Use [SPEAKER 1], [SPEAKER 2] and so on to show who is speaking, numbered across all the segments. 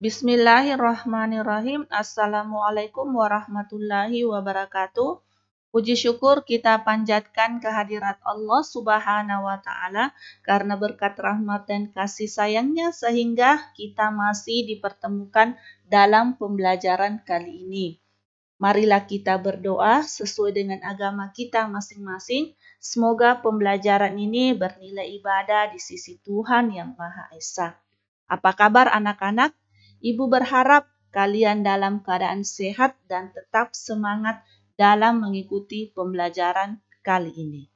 [SPEAKER 1] Bismillahirrahmanirrahim. Assalamualaikum warahmatullahi wabarakatuh. Puji syukur kita panjatkan kehadirat Allah Subhanahu wa Ta'ala karena berkat rahmat dan kasih sayangnya sehingga kita masih dipertemukan dalam pembelajaran kali ini. Marilah kita berdoa sesuai dengan agama kita masing-masing. Semoga pembelajaran ini bernilai ibadah di sisi Tuhan yang Maha Esa. Apa kabar anak-anak? Ibu berharap kalian dalam keadaan sehat dan tetap semangat dalam mengikuti pembelajaran kali ini.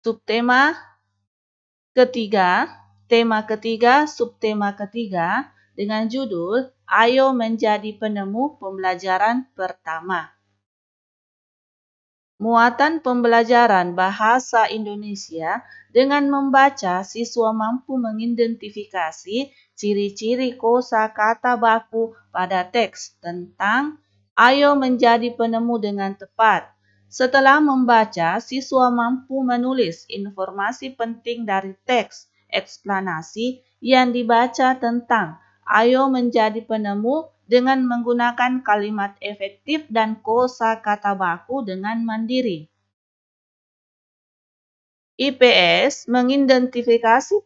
[SPEAKER 1] Subtema ketiga, subtema ketiga dengan judul Ayo Menjadi Penemu Pembelajaran Pertama. Muatan pembelajaran bahasa Indonesia dengan membaca siswa mampu mengidentifikasi ciri-ciri kosakata baku pada teks tentang ayo menjadi penemu dengan tepat. Setelah membaca, siswa mampu menulis informasi penting dari teks eksplanasi yang dibaca tentang ayo menjadi penemu dengan menggunakan kalimat efektif dan kosakata baku dengan mandiri. IPS mengidentifikasi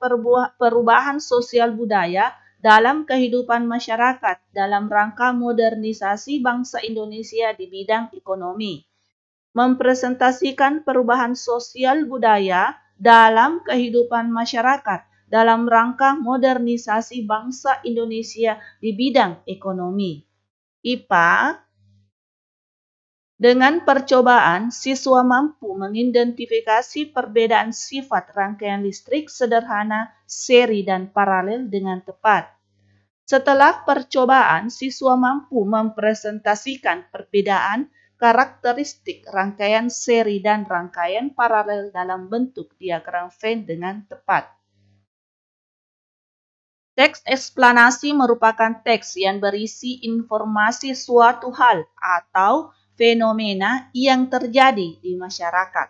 [SPEAKER 1] perubahan sosial budaya dalam kehidupan masyarakat dalam rangka modernisasi bangsa Indonesia di bidang ekonomi. Mempresentasikan perubahan sosial budaya dalam kehidupan masyarakat dalam rangka modernisasi bangsa Indonesia di bidang ekonomi. IPA, dengan percobaan, siswa mampu mengidentifikasi perbedaan sifat rangkaian listrik sederhana, seri, dan paralel dengan tepat. Setelah percobaan, siswa mampu mempresentasikan perbedaan karakteristik rangkaian seri dan rangkaian paralel dalam bentuk diagram Venn dengan tepat. Teks eksplanasi merupakan teks yang berisi informasi suatu hal atau fenomena yang terjadi di masyarakat.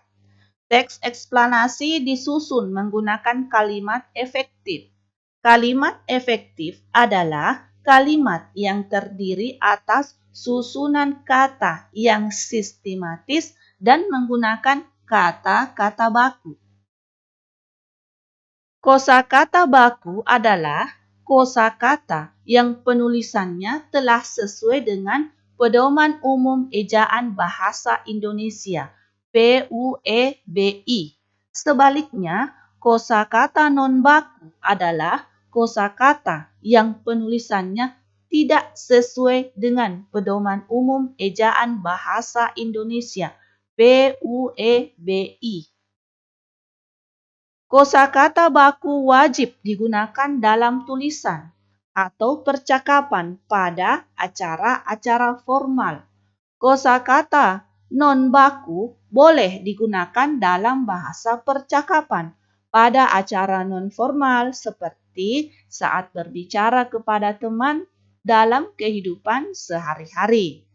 [SPEAKER 1] Teks eksplanasi disusun menggunakan kalimat efektif. Kalimat efektif adalah kalimat yang terdiri atas susunan kata yang sistematis dan menggunakan kata-kata baku. Kosakata baku adalah kosakata yang penulisannya telah sesuai dengan Pedoman Umum Ejaan Bahasa Indonesia (PUEBI). Sebaliknya, kosakata non-baku adalah kosakata yang penulisannya tidak sesuai dengan Pedoman Umum Ejaan Bahasa Indonesia (PUEBI). Kosakata baku wajib digunakan dalam tulisan atau percakapan pada acara-acara formal. Kosakata non-baku boleh digunakan dalam bahasa percakapan pada acara non-formal seperti saat berbicara kepada teman dalam kehidupan sehari-hari.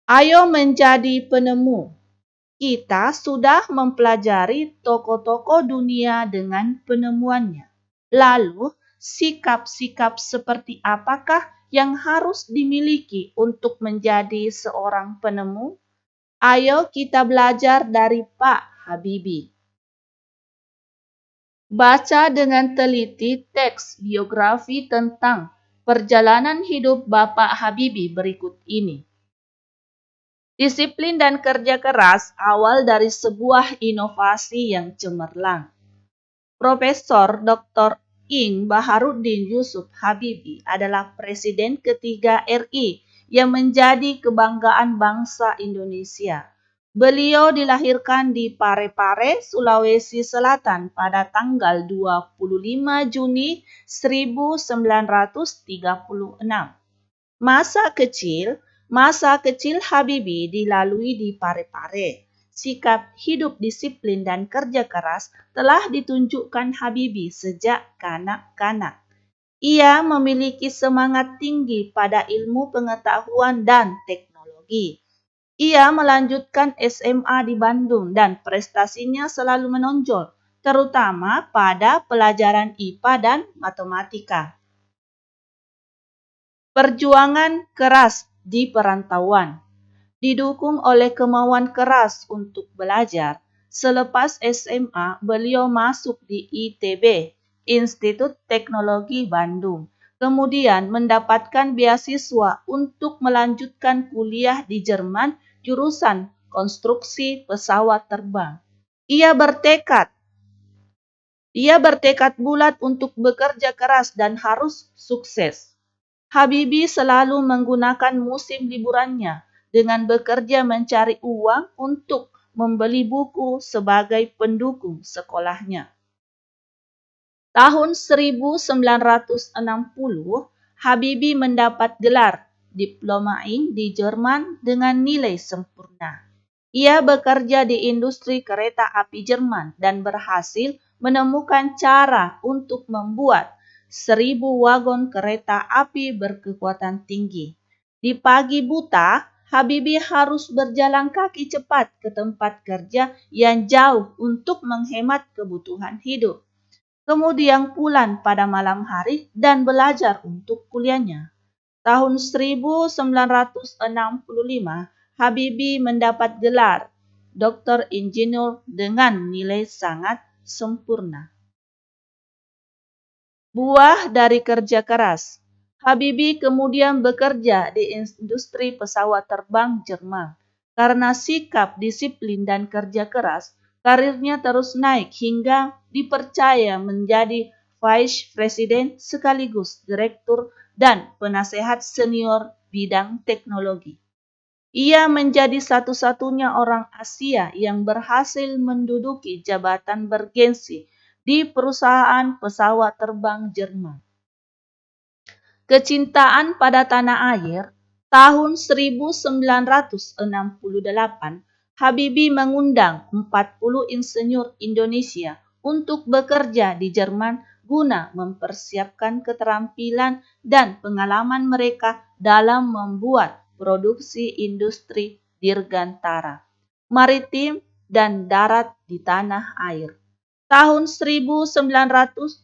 [SPEAKER 1] Ayo menjadi penemu. Kita sudah mempelajari tokoh-tokoh dunia dengan penemuannya. Lalu, sikap-sikap seperti apakah yang harus dimiliki untuk menjadi seorang penemu? Ayo kita belajar dari Pak Habibie. Baca dengan teliti teks biografi tentang perjalanan hidup Bapak Habibie berikut ini. Disiplin dan kerja keras awal dari sebuah inovasi yang cemerlang. Profesor Dr. Ing Baharudin Yusuf Habibie adalah Presiden ketiga RI yang menjadi kebanggaan bangsa Indonesia. Beliau dilahirkan di Parepare, Sulawesi Selatan pada tanggal 25 Juni 1936. Masa kecil Habibie dilalui di Parepare. Sikap hidup disiplin dan kerja keras telah ditunjukkan Habibie sejak kanak-kanak. Ia memiliki semangat tinggi pada ilmu pengetahuan dan teknologi. Ia melanjutkan SMA di Bandung dan prestasinya selalu menonjol. terutama pada pelajaran IPA dan matematika. Perjuangan keras di perantauan. Didukung oleh kemauan keras untuk belajar, selepas SMA beliau masuk di ITB, Institut Teknologi Bandung. Kemudian mendapatkan beasiswa untuk melanjutkan kuliah di Jerman jurusan konstruksi pesawat terbang. Ia bertekad Ia bertekad bulat untuk bekerja keras dan harus sukses. Habibie selalu menggunakan musim liburannya dengan bekerja mencari uang untuk membeli buku sebagai pendukung sekolahnya. Tahun 1960, Habibie mendapat gelar Diploma Ing di Jerman dengan nilai sempurna. Ia bekerja di industri kereta api Jerman dan berhasil menemukan cara untuk membuat 1.000 wagon kereta api berkekuatan tinggi. Di pagi buta, Habibie harus berjalan kaki cepat ke tempat kerja yang jauh untuk menghemat kebutuhan hidup. Kemudian pulang pada malam hari dan belajar untuk kuliahnya. Tahun 1965, Habibie mendapat gelar Doktor Insinyur dengan nilai sangat sempurna. Buah dari kerja keras. Habibie kemudian bekerja di industri pesawat terbang Jerman. Karena sikap disiplin dan kerja keras, karirnya terus naik hingga dipercaya menjadi Vice President sekaligus Direktur dan penasehat senior bidang teknologi. Ia menjadi satu-satunya orang Asia yang berhasil menduduki jabatan bergensi di perusahaan pesawat terbang Jerman. Kecintaan pada tanah air. Tahun 1968, Habibie mengundang 40 insinyur Indonesia untuk bekerja di Jerman guna mempersiapkan keterampilan dan pengalaman mereka dalam membuat produksi industri dirgantara, maritim, dan darat di tanah air. Tahun 1974,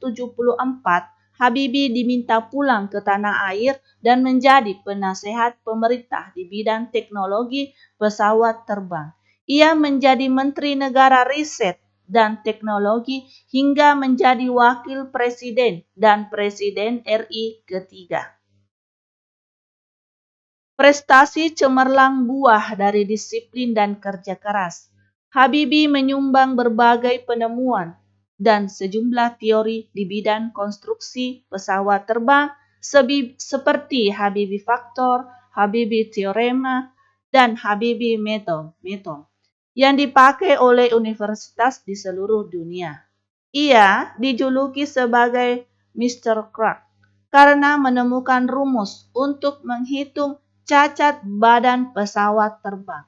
[SPEAKER 1] Habibie diminta pulang ke tanah air dan menjadi penasehat pemerintah di bidang teknologi pesawat terbang. Ia menjadi Menteri Negara Riset dan Teknologi hingga menjadi Wakil Presiden dan Presiden RI ketiga. Prestasi cemerlang buah dari disiplin dan kerja keras. Habibie menyumbang berbagai penemuan dan sejumlah teori di bidang konstruksi pesawat terbang seperti Habibie Factor, Habibie Theorema, dan Habibie Method yang dipakai oleh universitas di seluruh dunia. Ia dijuluki sebagai Mr. Crack karena menemukan rumus untuk menghitung cacat badan pesawat terbang.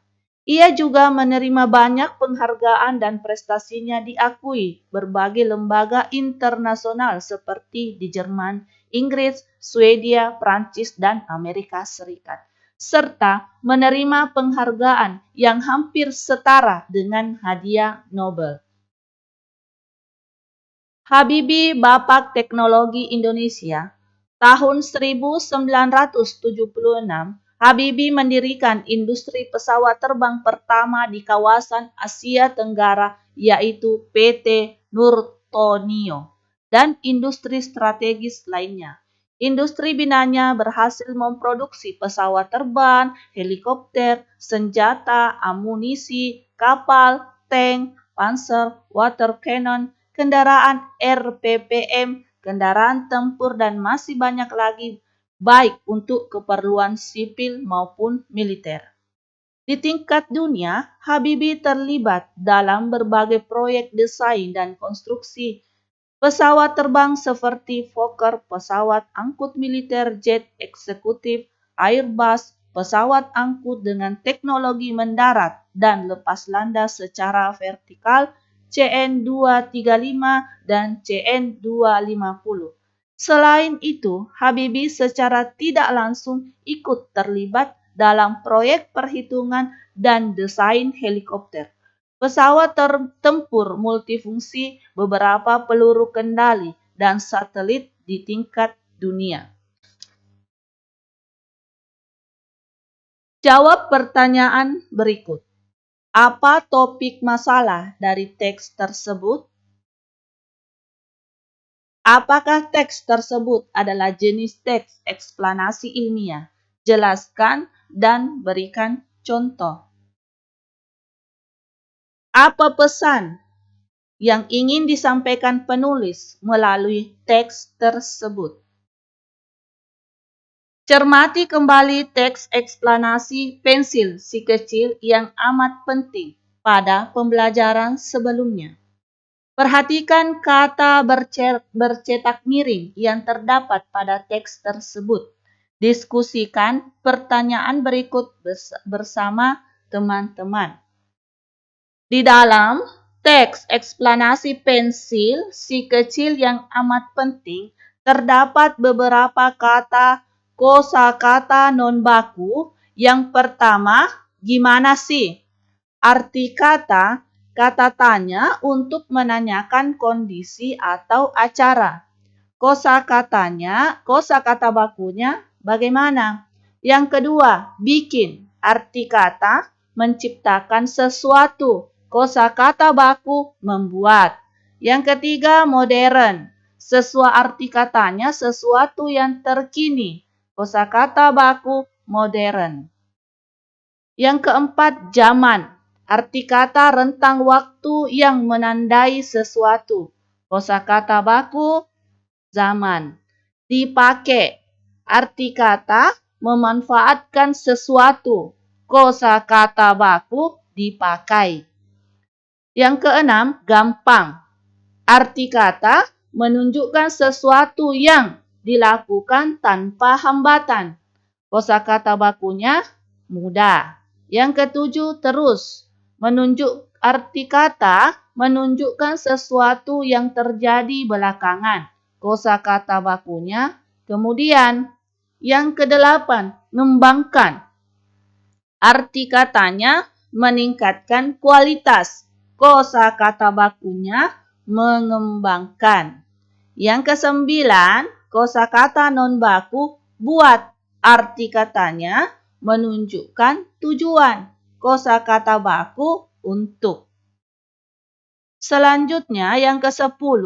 [SPEAKER 1] Ia juga menerima banyak penghargaan dan prestasinya diakui berbagai lembaga internasional seperti di Jerman, Inggris, Swedia, Prancis, dan Amerika Serikat, serta menerima penghargaan yang hampir setara dengan hadiah Nobel. Habibie Bapak Teknologi Indonesia. Tahun 1976, Habibie mendirikan industri pesawat terbang pertama di kawasan Asia Tenggara, yaitu PT Nurtonio, dan industri strategis lainnya. Industri binanya berhasil memproduksi pesawat terbang, helikopter, senjata, amunisi, kapal, tank, panser, water cannon, kendaraan RPPM, kendaraan tempur, dan masih banyak lagi, baik untuk keperluan sipil maupun militer. Di tingkat dunia, Habibie terlibat dalam berbagai proyek desain dan konstruksi pesawat terbang seperti Fokker, pesawat angkut militer jet eksekutif, Airbus, pesawat angkut dengan teknologi mendarat dan lepas landas secara vertikal, CN-235 dan CN-250. Selain itu, Habibie secara tidak langsung ikut terlibat dalam proyek perhitungan dan desain helikopter, pesawat tempur multifungsi, beberapa peluru kendali, dan satelit di tingkat dunia. Jawab pertanyaan berikut. Apa topik masalah dari teks tersebut? Apakah teks tersebut adalah jenis teks eksplanasi ilmiah? Jelaskan dan berikan contoh. Apa pesan yang ingin disampaikan penulis melalui teks tersebut? Cermati kembali teks eksplanasi pensil si kecil yang amat penting pada pembelajaran sebelumnya. Perhatikan kata bercetak miring yang terdapat pada teks tersebut. Diskusikan pertanyaan berikut bersama teman-teman. Di dalam teks eksplanasi pensil si kecil yang amat penting, terdapat beberapa kata kosakata non baku. Yang pertama, gimana sih? Arti kata tanya untuk menanyakan kondisi atau acara. Kosakata bakunya bagaimana? Yang kedua, bikin. Arti kata menciptakan sesuatu. Kosakata baku membuat. Yang ketiga, modern. Sesuai arti katanya sesuatu yang terkini. Kosakata baku modern. Yang keempat, zaman. Arti kata rentang waktu yang menandai sesuatu. Kosakata baku zaman. Dipakai. Arti kata memanfaatkan sesuatu. Kosakata baku dipakai. Yang keenam, gampang. Arti kata menunjukkan sesuatu yang dilakukan tanpa hambatan. Kosakata bakunya mudah. Yang ketujuh, terus. Arti kata menunjukkan sesuatu yang terjadi belakangan. Kosakata bakunya kemudian. Yang kedelapan, ngembangkan. Arti katanya meningkatkan kualitas. Kosakata bakunya mengembangkan. Yang kesembilan, kosakata non baku buat. Arti katanya menunjukkan tujuan. Kosakata baku untuk. Selanjutnya yang ke-10,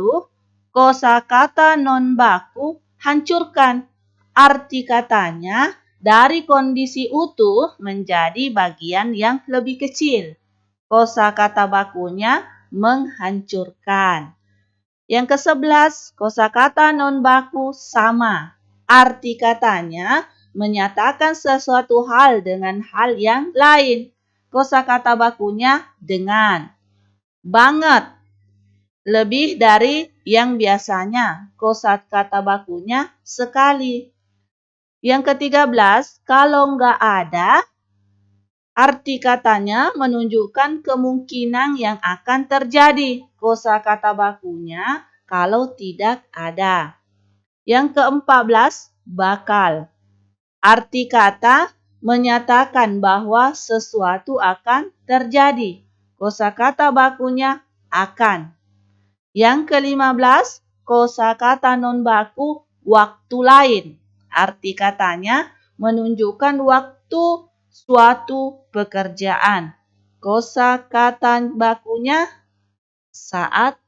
[SPEAKER 1] kosakata non baku hancurkan. Arti katanya dari kondisi utuh menjadi bagian yang lebih kecil. Kosakata bakunya menghancurkan. Yang ke-11, kosakata non baku sama. Arti katanya menyatakan sesuatu hal dengan hal yang lain. Kosakata bakunya dengan. Banget. Lebih dari yang biasanya. Kosakata bakunya sekali. Yang ke-13, kalau nggak ada, arti katanya menunjukkan kemungkinan yang akan terjadi. Kosakata bakunya kalau tidak ada. Yang ke-14, bakal. Arti kata menyatakan bahwa sesuatu akan terjadi. Kosakata bakunya akan. Yang ke-15, kosakata non baku waktu lain. Arti katanya menunjukkan waktu suatu pekerjaan. Kosakata bakunya saat,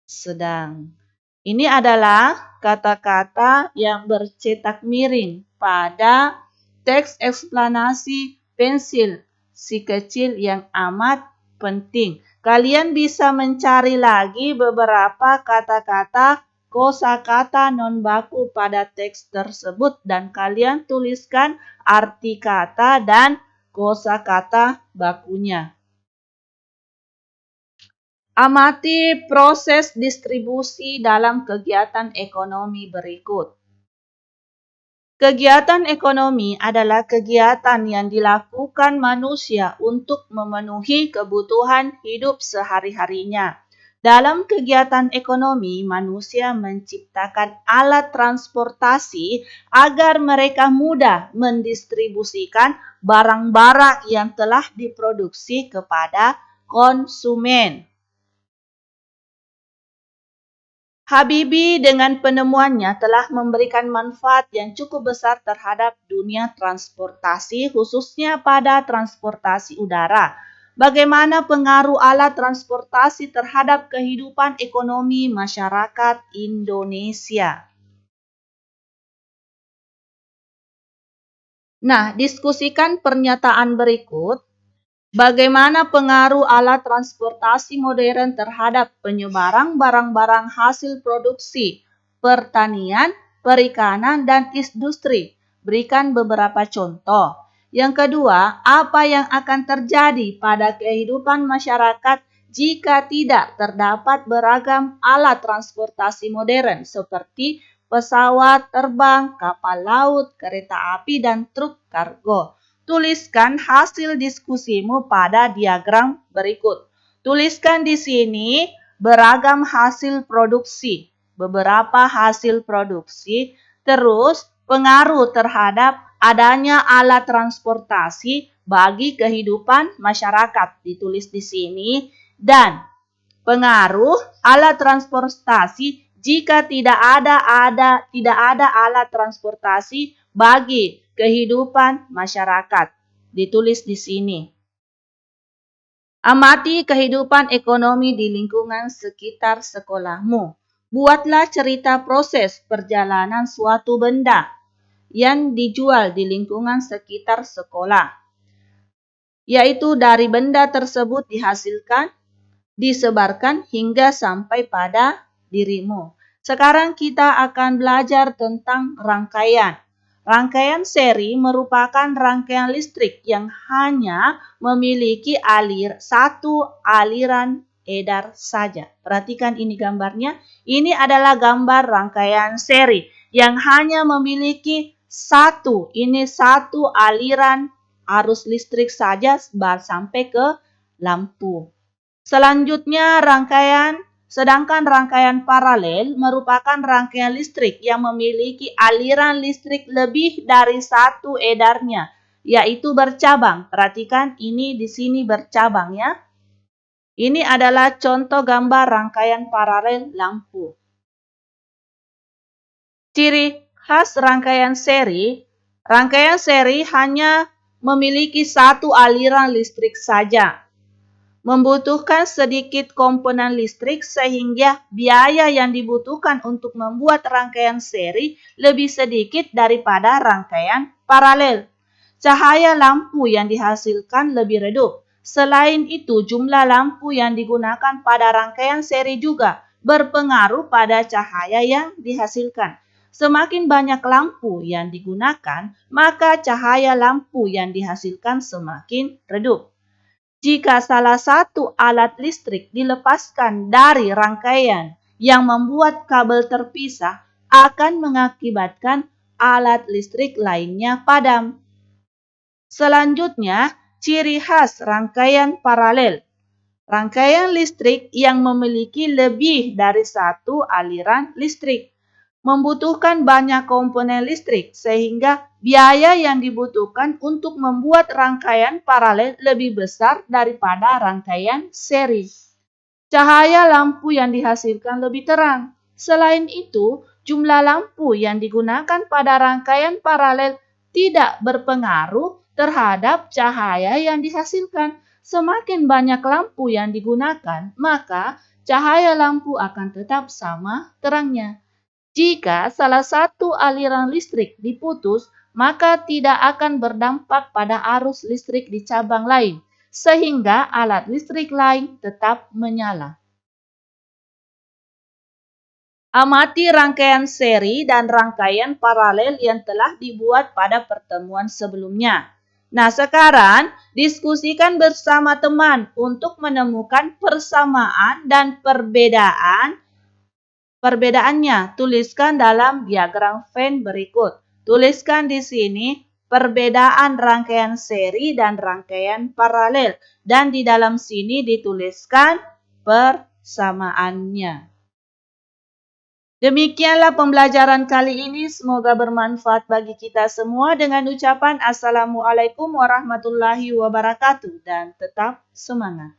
[SPEAKER 1] sedang. Ini adalah kata-kata yang bercetak miring pada teks eksplanasi pensil si kecil yang amat penting. Kalian bisa mencari lagi beberapa kata-kata kosakata non baku pada teks tersebut dan kalian tuliskan arti kata dan kosakata bakunya. Amati proses distribusi dalam kegiatan ekonomi berikut. Kegiatan ekonomi adalah kegiatan yang dilakukan manusia untuk memenuhi kebutuhan hidup sehari-harinya. Dalam kegiatan ekonomi, manusia menciptakan alat transportasi agar mereka mudah mendistribusikan barang-barang yang telah diproduksi kepada konsumen. Habibie dengan penemuannya telah memberikan manfaat yang cukup besar terhadap dunia transportasi, khususnya pada transportasi udara. Bagaimana pengaruh alat transportasi terhadap kehidupan ekonomi masyarakat Indonesia? Nah, diskusikan pernyataan berikut. Bagaimana pengaruh alat transportasi modern terhadap penyebaran barang-barang hasil produksi, pertanian, perikanan, dan industri? Berikan beberapa contoh. Yang kedua, apa yang akan terjadi pada kehidupan masyarakat jika tidak terdapat beragam alat transportasi modern seperti pesawat terbang, kapal laut, kereta api, dan truk kargo? Tuliskan hasil diskusimu pada diagram berikut. Tuliskan di sini beragam hasil produksi, beberapa hasil produksi, terus pengaruh terhadap adanya alat transportasi bagi kehidupan masyarakat. Ditulis di sini dan pengaruh alat transportasi jika tidak ada alat transportasi bagi kehidupan masyarakat. Ditulis di sini. Amati kehidupan ekonomi di lingkungan sekitar sekolahmu. Buatlah cerita proses perjalanan suatu benda yang dijual di lingkungan sekitar sekolah, yaitu dari benda tersebut dihasilkan, disebarkan hingga sampai pada dirimu. Sekarang kita akan belajar tentang rangkaian. Rangkaian seri merupakan rangkaian listrik yang hanya memiliki satu aliran edar saja. Perhatikan ini gambarnya. Ini adalah gambar rangkaian seri yang hanya memiliki satu aliran arus listrik saja sampai ke lampu. Selanjutnya sedangkan rangkaian paralel merupakan rangkaian listrik yang memiliki aliran listrik lebih dari satu edarnya, yaitu bercabang. Perhatikan ini di sini bercabang ya. Ini adalah contoh gambar rangkaian paralel lampu. Ciri khas rangkaian seri hanya memiliki satu aliran listrik saja. Membutuhkan sedikit komponen listrik sehingga biaya yang dibutuhkan untuk membuat rangkaian seri lebih sedikit daripada rangkaian paralel. Cahaya lampu yang dihasilkan lebih redup. Selain itu, jumlah lampu yang digunakan pada rangkaian seri juga berpengaruh pada cahaya yang dihasilkan. Semakin banyak lampu yang digunakan, maka cahaya lampu yang dihasilkan semakin redup. Jika salah satu alat listrik dilepaskan dari rangkaian yang membuat kabel terpisah, akan mengakibatkan alat listrik lainnya padam. Selanjutnya, ciri khas rangkaian paralel. Rangkaian listrik yang memiliki lebih dari satu aliran listrik membutuhkan banyak komponen listrik sehingga biaya yang dibutuhkan untuk membuat rangkaian paralel lebih besar daripada rangkaian seri. Cahaya lampu yang dihasilkan lebih terang. Selain itu, jumlah lampu yang digunakan pada rangkaian paralel tidak berpengaruh terhadap cahaya yang dihasilkan. Semakin banyak lampu yang digunakan, maka cahaya lampu akan tetap sama terangnya. Jika salah satu aliran listrik diputus, maka tidak akan berdampak pada arus listrik di cabang lain, sehingga alat listrik lain tetap menyala. Amati rangkaian seri dan rangkaian paralel yang telah dibuat pada pertemuan sebelumnya. Nah, sekarang diskusikan bersama teman untuk menemukan persamaan dan perbedaannya. Tuliskan dalam diagram Venn berikut. Tuliskan di sini perbedaan rangkaian seri dan rangkaian paralel. Dan di dalam sini dituliskan persamaannya. Demikianlah pembelajaran kali ini. Semoga bermanfaat bagi kita semua dengan ucapan Assalamualaikum warahmatullahi wabarakatuh dan tetap semangat.